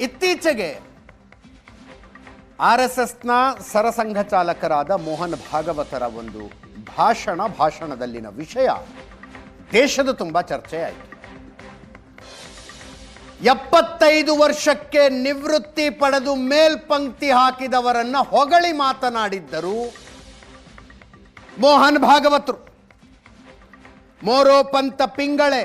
ಇತ್ತೀಚೆಗೆ RSSನ ಸರಸಂಘ ಚಾಲಕರಾದ ಮೋಹನ್ ಭಾಗವತರ ಒಂದು ಭಾಷಣದಲ್ಲಿನ ವಿಷಯ ದೇಶದ ತುಂಬ ಚರ್ಚೆ ಆಯಿತು. 75 ವರ್ಷಕ್ಕೆ ನಿವೃತ್ತಿ ಪಡೆದು ಮೇಲ್ಪಂಕ್ತಿ ಹಾಕಿದವರನ್ನ ಹೊಗಳಿ ಮಾತನಾಡಿದ್ದರು ಮೋಹನ್ ಭಾಗವತರು. ಮೋರೋಪಂತ ಪಿಂಗಳೆ,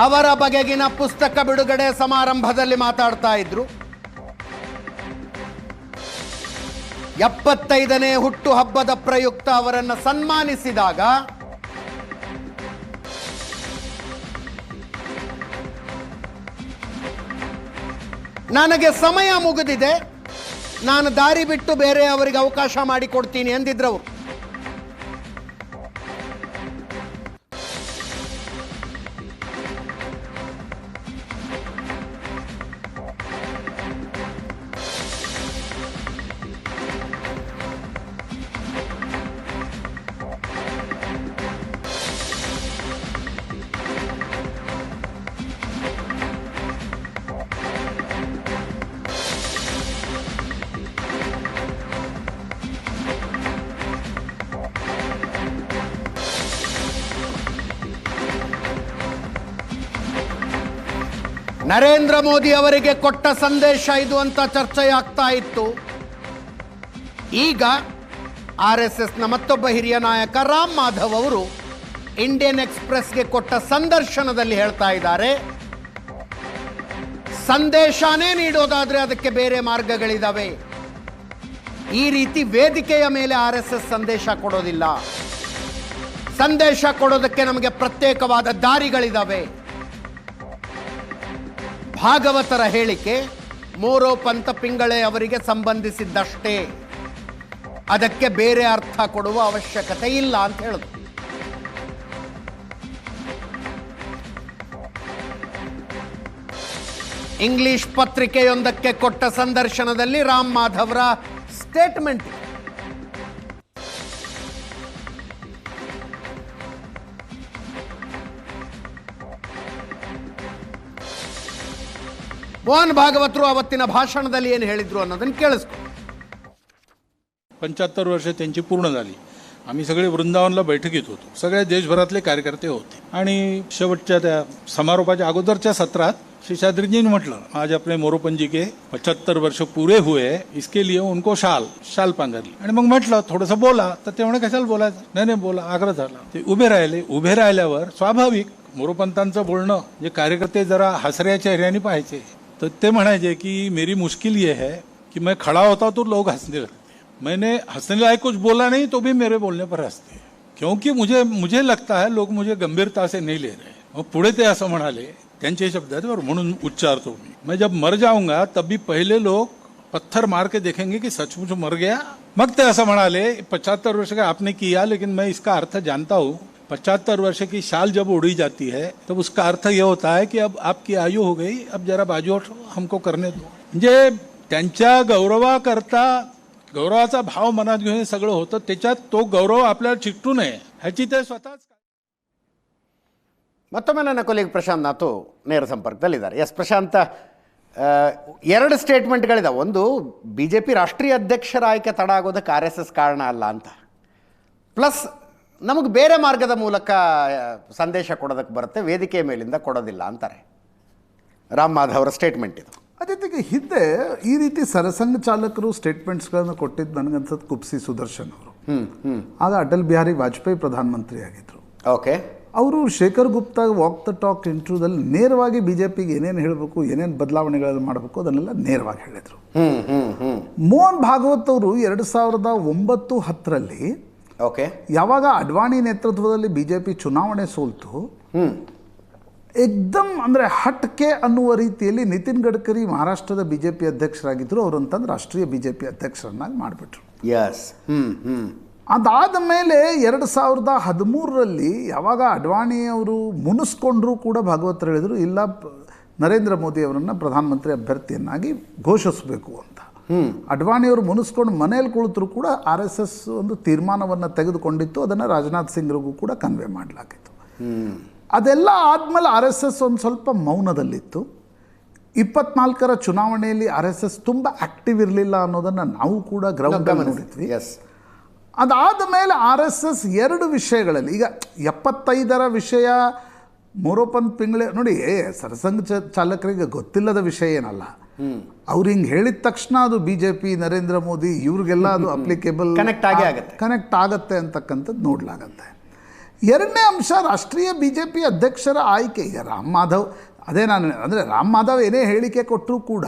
ಅವರ ಬಗೆಗಿನ ಪುಸ್ತಕ ಬಿಡುಗಡೆ ಸಮಾರಂಭದಲ್ಲಿ ಮಾತಾಡ್ತಾ ಇದ್ರು. 75ನೇ ಹುಟ್ಟು ಹಬ್ಬದ ಪ್ರಯುಕ್ತ ಅವರನ್ನು ಸನ್ಮಾನಿಸಿದಾಗ ನನಗೆ ಸಮಯ ಮುಗಿದಿದೆ, ನಾನು ದಾರಿ ಬಿಟ್ಟು ಬೇರೆ ಅವರಿಗೆ ಅವಕಾಶ ಮಾಡಿಕೊಡ್ತೀನಿ ಎಂದಿದ್ರವರು. ನರೇಂದ್ರ ಮೋದಿ ಅವರಿಗೆ ಕೊಟ್ಟ ಸಂದೇಶ ಇದು ಅಂತ ಚರ್ಚೆಯಾಗ್ತಾ ಇತ್ತು. ಈಗ RSSನ ಮತ್ತೊಬ್ಬ ಹಿರಿಯ ನಾಯಕ ರಾಮ್ ಮಾಧವ್ ಅವರು ಇಂಡಿಯನ್ ಎಕ್ಸ್‌ಪ್ರೆಸ್ಗೆ ಕೊಟ್ಟ ಸಂದರ್ಶನದಲ್ಲಿ ಹೇಳ್ತಾ ಇದ್ದಾರೆ, ಸಂದೇಶನೇ ನೀಡೋದಾದ್ರೆ ಅದಕ್ಕೆ ಬೇರೆ ಮಾರ್ಗಗಳಿದಾವೆ. ಈ ರೀತಿ ವೇದಿಕೆಯ ಮೇಲೆ RSS ಸಂದೇಶ ಕೊಡೋದಿಲ್ಲ. ಸಂದೇಶ ಕೊಡೋದಕ್ಕೆ ನಮಗೆ ಪ್ರತ್ಯೇಕವಾದ ದಾರಿಗಳಿದಾವೆ. ಭಾಗವತರ ಹೇಳಿಕೆ ಮೋರೋಪಂತ ಪಿಂಗಳೆ ಅವರಿಗೆ ಸಂಬಂಧಿಸಿದ್ದಷ್ಟೇ, ಅದಕ್ಕೆ ಬೇರೆ ಅರ್ಥ ಕೊಡುವ ಅವಶ್ಯಕತೆ ಇಲ್ಲ ಅಂತ ಹೇಳಿದ್ರು. ಇಂಗ್ಲಿಷ್ ಪತ್ರಿಕೆಯೊಂದಕ್ಕೆ ಕೊಟ್ಟ ಸಂದರ್ಶನದಲ್ಲಿ ರಾಮ್ ಮಾಧವ್ರ ಸ್ಟೇಟ್ಮೆಂಟ್. ಮೋಹನ್ ಭಾಗವತರು ಅವತ್ತಿನ भाषणाದಲ್ಲಿ ಏನು ಹೇಳಿದ್ರು ಅನ್ನೋದನ್ನು ಕೇಳಿಸ್ಕೊ. 75 वर्ष त्यांची पूर्ण झाली. आम्ही सगळे वृंदावनला बैठकीत होतो. सगळ्या देशभरातले कार्यकर्ते होते आणि शेवटच्या त्या समारोपाच्या अगोदरच्या सत्रात शेषाद्रीजींनी म्हटलं, आज अपने मोरोपंत जी के 75 वर्ष पूरे हुए, इसके लिए उनको शाल पांघरली. आणि मग म्हटलं थोडंसं बोला, तर ते म्हणे कशाला बोलायचं, नाही बोला, आग्रह झाला. ते उभे राहिल्यावर स्वाभाविक मोरोपंतांचं बोलणं जे कार्यकर्ते जरा हसऱ्या चेहऱ्याने पाहायचे, तो ते म्हणायचे कि मेरी मुश्किल ये है कि मैं खड़ा होता तो लोग हंसने लगते, मैंने हंसने लायक कुछ बोला नहीं तो भी मेरे बोलने पर हंसते, क्योंकि मुझे लगता है लोग मुझे गंभीरता से नहीं ले रहे. मग पुढे ते असं म्हणाले, त्यांचे शब्द आहेत बरं, म्हणून उच्चारतो मैं जब मर जाऊंगा तब भी पहले लोग पत्थर मार के देखेंगे कि सचमुच मर गया. मग ते असं म्हणाले, 75 वर्ष का आपने किया, लेकिन मैं इसका अर्थ जानता हूँ. 75 वर्ष की शाल जब उड़ी जाती है तब उसका अर्थ यह होता है कि अब आपकी आयु हो गई, अब जरा बाजू हटो, हमको करने दो. म्हणजे त्यांच्या गौरवाकरता गौरवाचा भाव मनात घेऊन सगळं होतं, त्याच्यात तो गौरव आपल्याला चिकटू नये ह्याची ते स्वतःच. ಮತ್ತೊಮ್ಮೆ ನನ್ನ ಕೊಲೀಗ್ ಪ್ರಶಾಂತ್ ನಾಥು ನೇರ ಸಂಪರ್ಕದಲ್ಲಿದ್ದಾರೆ. ಎಸ್ ಪ್ರಶಾಂತ್, ಎರಡು ಸ್ಟೇಟ್ಮೆಂಟ್ಗಳಿದಾವೆ. ಒಂದು, BJP ರಾಷ್ಟ್ರೀಯ ಅಧ್ಯಕ್ಷರ ಆಯ್ಕೆ ತಡ ಆಗೋದಕ್ಕೆ RSS ಕಾರಣ ಅಲ್ಲ ಅಂತ, ಪ್ಲಸ್ ನಮಗೆ ಬೇರೆ ಮಾರ್ಗದ ಮೂಲಕ ಸಂದೇಶ ಕೊಡೋದಕ್ಕೆ ಬರುತ್ತೆ, ವೇದಿಕೆ ಮೇಲಿಂದ ಕೊಡೋದಿಲ್ಲ ಅಂತಾರೆ. ರಾಮ್ ಮಾಧವ್ ಅವರ ಸ್ಟೇಟ್ಮೆಂಟ್ ಇದು. ಅದೇ ಹಿಂದೆ ಈ ರೀತಿ ಸರಸಂಘ ಚಾಲಕರು ಸ್ಟೇಟ್ಮೆಂಟ್ಸ್ಗಳನ್ನು ಕೊಟ್ಟಿದ್ದು ನನಗನ್ಸತ್ತು ಕುಪ್ಸಿ ಸುದರ್ಶನ್ ಅವರು. ಆಗ ಅಟಲ್ ಬಿಹಾರಿ ವಾಜಪೇಯಿ ಪ್ರಧಾನಮಂತ್ರಿ ಆಗಿದ್ರು. ಓಕೆ, ಅವರು Shekhar Gupta walk the talk ಇಂಟರ್ವ್ಯೂದಲ್ಲಿ ನೇರವಾಗಿ BJPಗೆ ಏನೇನು ಹೇಳಬೇಕು, ಏನೇನು ಬದಲಾವಣೆಗಳನ್ನು ಮಾಡಬೇಕು ಅದನ್ನೆಲ್ಲ ನೇರವಾಗಿ ಹೇಳಿದರು. ಮೋಹನ್ ಭಾಗವತ್ ಅವರು 2009-10ರಲ್ಲಿ ಓಕೆ, ಯಾವಾಗ ಅಡ್ವಾಣಿ ನೇತೃತ್ವದಲ್ಲಿ BJP ಚುನಾವಣೆ ಸೋಲ್ತು, ಏಕ್ದಮ್ ಅಂದರೆ ಹಟ್ಕೆ ಅನ್ನುವ ರೀತಿಯಲ್ಲಿ ನಿತಿನ್ ಗಡ್ಕರಿ ಮಹಾರಾಷ್ಟ್ರದ BJP ಅಧ್ಯಕ್ಷರಾಗಿದ್ದರು. ಅವರು ಅಂತಂದ್ರೆ ರಾಷ್ಟ್ರೀಯ BJP ಅಧ್ಯಕ್ಷರನ್ನಾಗಿ ಮಾಡಿಬಿಟ್ರು. ಯಸ್. ಅದಾದ ಮೇಲೆ 2013ರಲ್ಲಿ ಯಾವಾಗ ಅಡ್ವಾಣಿಯವರು ಮುನಿಸ್ಕೊಂಡ್ರೂ ಕೂಡ ಭಾಗವತರು ಹೇಳಿದರು, ಇಲ್ಲ ನರೇಂದ್ರ ಮೋದಿ ಅವರನ್ನು ಪ್ರಧಾನಮಂತ್ರಿ ಅಭ್ಯರ್ಥಿಯನ್ನಾಗಿ ಘೋಷಿಸಬೇಕು ಅಂತ. ಅಡ್ವಾಣಿಯವರು ಮುನಿಸ್ಕೊಂಡು ಮನೇಲಿ ಕುಳಿತರು ಕೂಡ RSS ಒಂದು ತೀರ್ಮಾನವನ್ನು ತೆಗೆದುಕೊಂಡಿತ್ತು. ಅದನ್ನು ರಾಜನಾಥ್ ಸಿಂಗ್ರಿಗೂ ಕೂಡ ಕನ್ವೆ ಮಾಡಲಾಗಿತ್ತು. ಅದೆಲ್ಲ ಆದಮೇಲೆ RSS ಒಂದು ಸ್ವಲ್ಪ ಮೌನದಲ್ಲಿತ್ತು. 24ರ ಚುನಾವಣೆಯಲ್ಲಿ RSS ತುಂಬ ಆ್ಯಕ್ಟಿವ್ ಇರಲಿಲ್ಲ ಅನ್ನೋದನ್ನು ನಾವು ಕೂಡ ಗ್ರೌಂಡಲ್ಲಿ ನೋಡಿದ್ವಿ. ಅದಾದ ಮೇಲೆ RSS ಎರಡು ವಿಷಯಗಳಲ್ಲಿ, ಈಗ 75ರ ವಿಷಯ ಮೊರೋಪಂತ್ ಪಿಂಗ್ಳೆ ನೋಡಿ, ಸರಸಂಘ ಚಾಲಕರಿಗೆ ಗೊತ್ತಿಲ್ಲದ ವಿಷಯ ಏನಲ್ಲ. ಅವ್ರು ಹಿಂಗೆ ಹೇಳಿದ ತಕ್ಷಣ ಅದು BJP ನರೇಂದ್ರ ಮೋದಿ ಇವ್ರಿಗೆಲ್ಲ ಅದು ಅಪ್ಲಿಕೇಬಲ್ ಕನೆಕ್ಟ್ ಆಗತ್ತೆ ಅಂತಕ್ಕಂಥದ್ದು ನೋಡಲಾಗತ್ತೆ. ಎರಡನೇ ಅಂಶ, ರಾಷ್ಟ್ರೀಯ BJP ಅಧ್ಯಕ್ಷರ ಆಯ್ಕೆ. ಈಗ ರಾಮ್ ಮಾಧವ್, ಅದೇ ನಾನು ಅಂದರೆ ರಾಮ್ ಮಾಧವ್ ಏನೇ ಹೇಳಿಕೆ ಕೊಟ್ಟರೂ ಕೂಡ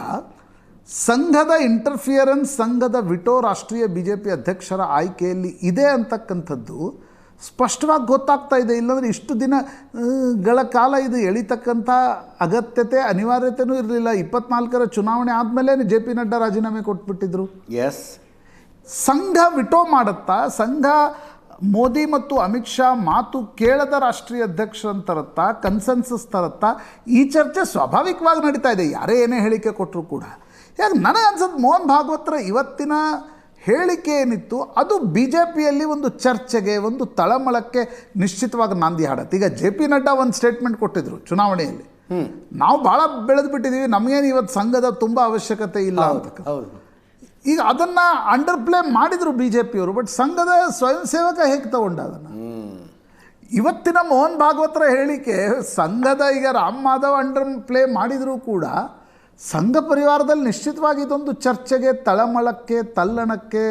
ಸಂಘದ ಇಂಟರ್ಫಿಯರೆನ್ಸ್, ಸಂಘದ ವಿಟೋ ರಾಷ್ಟ್ರೀಯ BJP ಅಧ್ಯಕ್ಷರ ಆಯ್ಕೆಯಲ್ಲಿ ಇದೆ ಅಂತಕ್ಕಂಥದ್ದು ಸ್ಪಷ್ಟವಾಗಿ ಗೊತ್ತಾಗ್ತಾ ಇದೆ. ಇಲ್ಲಾಂದರೆ ಇಷ್ಟು ದಿನಗಳ ಕಾಲ ಇದು ಎಳಿತಕ್ಕಂಥ ಅಗತ್ಯತೆ ಅನಿವಾರ್ಯತೆಯೂ ಇರಲಿಲ್ಲ. 24ರ ಚುನಾವಣೆ ಆದಮೇಲೆ JP ನಡ್ಡಾ ರಾಜೀನಾಮೆ ಕೊಟ್ಬಿಟ್ಟಿದ್ರು. ಸಂಘ ವಿಟೋ ಮಾಡುತ್ತಾ, ಸಂಘ ಮೋದಿ ಮತ್ತು ಅಮಿತ್ ಶಾ ಮಾತು ಕೇಳದ ರಾಷ್ಟ್ರೀಯ ಅಧ್ಯಕ್ಷರನ್ನು ತರುತ್ತಾ, ಕನ್ಸೆನ್ಸಸ್ ತರುತ್ತಾ, ಈ ಚರ್ಚೆ ಸ್ವಾಭಾವಿಕವಾಗಿ ನಡೀತಾ ಇದೆ, ಯಾರೇ ಏನೇ ಹೇಳಿಕೆ ಕೊಟ್ಟರು ಕೂಡ. ಯಾಕೆ ನನಗೆ ಅನ್ಸುತ್ತೆ ಮೋಹನ್ ಭಾಗವತರ ಇವತ್ತಿನ ಹೇಳಿಕೆ ಏನಿತ್ತು ಅದು BJPಯಲ್ಲಿ ಒಂದು ಚರ್ಚೆಗೆ, ಒಂದು ತಳಮಳಕ್ಕೆ ನಿಶ್ಚಿತವಾಗಿ ನಾಂದಿ ಹಾಡತ್ತೆ. ಈಗ JP ನಡ್ಡಾ ಒಂದು ಸ್ಟೇಟ್ಮೆಂಟ್ ಕೊಟ್ಟಿದ್ರು ಚುನಾವಣೆಯಲ್ಲಿ, ನಾವು ಭಾಳ ಬೆಳೆದು ಬಿಟ್ಟಿದ್ದೀವಿ, ನಮಗೇನು ಇವತ್ತು ಸಂಘದ ತುಂಬ ಅವಶ್ಯಕತೆ ಇಲ್ಲ ಅಂತ. ಈಗ ಅದನ್ನು ಅಂಡರ್ ಪ್ಲೇ ಮಾಡಿದರು BJPಯವರು. ಬಟ್ ಸಂಘದ ಸ್ವಯಂ ಸೇವಕ ಹೇಗೆ ತಗೊಂಡ ಅದನ್ನು? ಇವತ್ತಿನ ಮೋಹನ್ ಭಾಗವತರ ಹೇಳಿಕೆ ಸಂಘದ, ಈಗ ರಾಮ್ ಮಾಧವ್ ಅಂಡರ್ ಪ್ಲೇ ಮಾಡಿದರೂ ಕೂಡ ಸಂಘ ಪರಿವಾರದಲ್ಲಿ ನಿಶ್ಚಿತವಾಗಿ ಇದೊಂದು ಚರ್ಚೆಗೆ, ತಳಮಳಕ್ಕೆ, ತಲ್ಲಣಕ್ಕೆ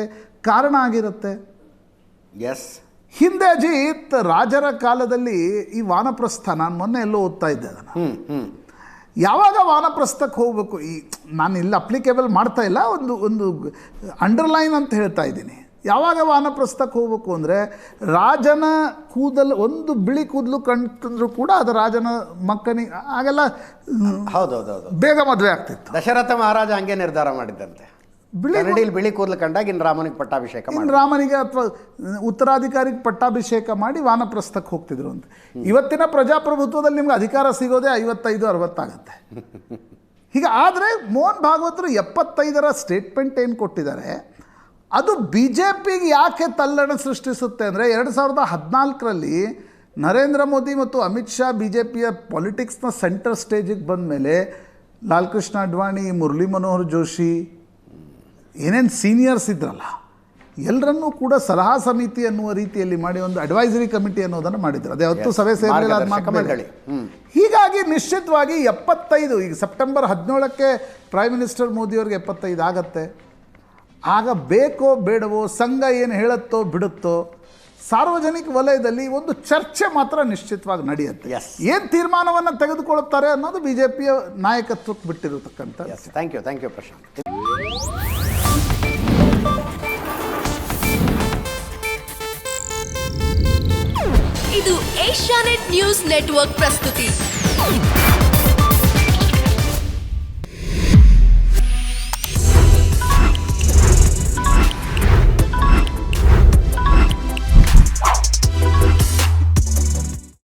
ಕಾರಣ ಆಗಿರುತ್ತೆ. ಹಿಂದೆ ಅಜಿತ್ ರಾಜರ ಕಾಲದಲ್ಲಿ ಈ ವಾನಪ್ರಸ್ಥ, ನಾನು ಮೊನ್ನೆ ಎಲ್ಲೋ ಓದ್ತಾ ಇದ್ದೆ ಅದನ್ನು, ಯಾವಾಗ ವಾನಪ್ರಸ್ಥಕ್ಕೆ ಹೋಗಬೇಕು, ಈ ನಾನು ಇಲ್ಲಿ ಅಪ್ಲಿಕೇಬಲ್ ಮಾಡ್ತಾ ಇಲ್ಲ, ಒಂದು ಅಂಡರ್ಲೈನ್ ಅಂತ ಹೇಳ್ತಾ ಇದ್ದೀನಿ. ಯಾವಾಗ ವಾನಪ್ರಸ್ಥಕ್ಕೆ ಹೋಗಬೇಕು ಅಂದರೆ, ರಾಜನ ಕೂದಲು, ಒಂದು ಬಿಳಿ ಕೂದಲು ಕಂಡ್ರು ಕೂಡ ಅದು ರಾಜನ ಮಕ್ಕನಿಗೆ ಆಗೆಲ್ಲ ಬೇಗ ಮದುವೆ ಆಗ್ತಿತ್ತು. ದಶರಥ ಮಹಾರಾಜ ಹಂಗೆ ನಿರ್ಧಾರ ಮಾಡಿದ್ದಂತೆ, ಬಿಳಿ ಕೂದಲು ಕಂಡಾಗ ಇನ್ನು ರಾಮನಿಗೆ ಪಟ್ಟಾಭಿಷೇಕ, ಇನ್ನು ರಾಮನಿಗೆ ಅಥವಾ ಉತ್ತರಾಧಿಕಾರಿಗೆ ಪಟ್ಟಾಭಿಷೇಕ ಮಾಡಿ ವಾನಪ್ರಸ್ಥಕ್ಕೆ ಹೋಗ್ತಿದ್ರು ಅಂತ. ಇವತ್ತಿನ ಪ್ರಜಾಪ್ರಭುತ್ವದಲ್ಲಿ ನಿಮ್ಗೆ ಅಧಿಕಾರ ಸಿಗೋದೇ 55-60 ಆಗುತ್ತೆ. ಹೀಗೆ ಆದರೆ ಮೋಹನ್ ಭಾಗವತರು 75ರ ಸ್ಟೇಟ್ಮೆಂಟ್ ಏನು ಕೊಟ್ಟಿದ್ದಾರೆ ಅದು BJPಗೆ ಯಾಕೆ ತಲ್ಲಣ ಸೃಷ್ಟಿಸುತ್ತೆ ಅಂದರೆ, 2014ರಲ್ಲಿ ನರೇಂದ್ರ ಮೋದಿ ಮತ್ತು ಅಮಿತ್ ಶಾ BJPಯ ಪಾಲಿಟಿಕ್ಸ್ನ ಸೆಂಟರ್ ಸ್ಟೇಜಿಗೆ ಬಂದ ಮೇಲೆ ಲಾಲ್ ಕೃಷ್ಣ ಅಡ್ವಾಣಿ, ಮುರಳಿ ಮನೋಹರ್ ಜೋಶಿ, ಏನೇನು ಸೀನಿಯರ್ಸ್ ಇದ್ರಲ್ಲ ಎಲ್ಲರನ್ನೂ ಕೂಡ ಸಲಹಾ ಸಮಿತಿ ಅನ್ನುವ ರೀತಿಯಲ್ಲಿ ಮಾಡಿ ಒಂದು ಅಡ್ವೈಸರಿ ಕಮಿಟಿ ಅನ್ನೋದನ್ನು ಮಾಡಿದ್ರು. ಅದೇ 10 ಸಭೆ ಸೇರಲಿಲ್ಲ ಅದು. ಹೀಗಾಗಿ ನಿಶ್ಚಿತವಾಗಿ 75, ಈಗ ಸೆಪ್ಟೆಂಬರ್ 17ಕ್ಕೆ ಪ್ರೈಮ್ ಮಿನಿಸ್ಟರ್ ಮೋದಿಯವ್ರಿಗೆ 75 ಆಗತ್ತೆ. ಆಗ ಬೇಕೋ ಬೇಡವೋ, ಸಂಘ ಏನು ಹೇಳುತ್ತೋ ಬಿಡುತ್ತೋ, ಸಾರ್ವಜನಿಕ ವಲಯದಲ್ಲಿ ಒಂದು ಚರ್ಚೆ ಮಾತ್ರ ನಿಶ್ಚಿತವಾಗಿ ನಡೆಯುತ್ತೆ. ಏನು ತೀರ್ಮಾನವನ್ನು ತೆಗೆದುಕೊಳ್ಳುತ್ತಾರೆ ಅನ್ನೋದು BJPಯ ನಾಯಕತ್ವಕ್ಕೆ ಬಿಟ್ಟಿರತಕ್ಕಂಥ. Thank you Prashant. ಇದು ಏಷ್ಯಾನೆಟ್ ನ್ಯೂಸ್ ನೆಟ್ವರ್ಕ್ ಪ್ರಸ್ತುತಿ.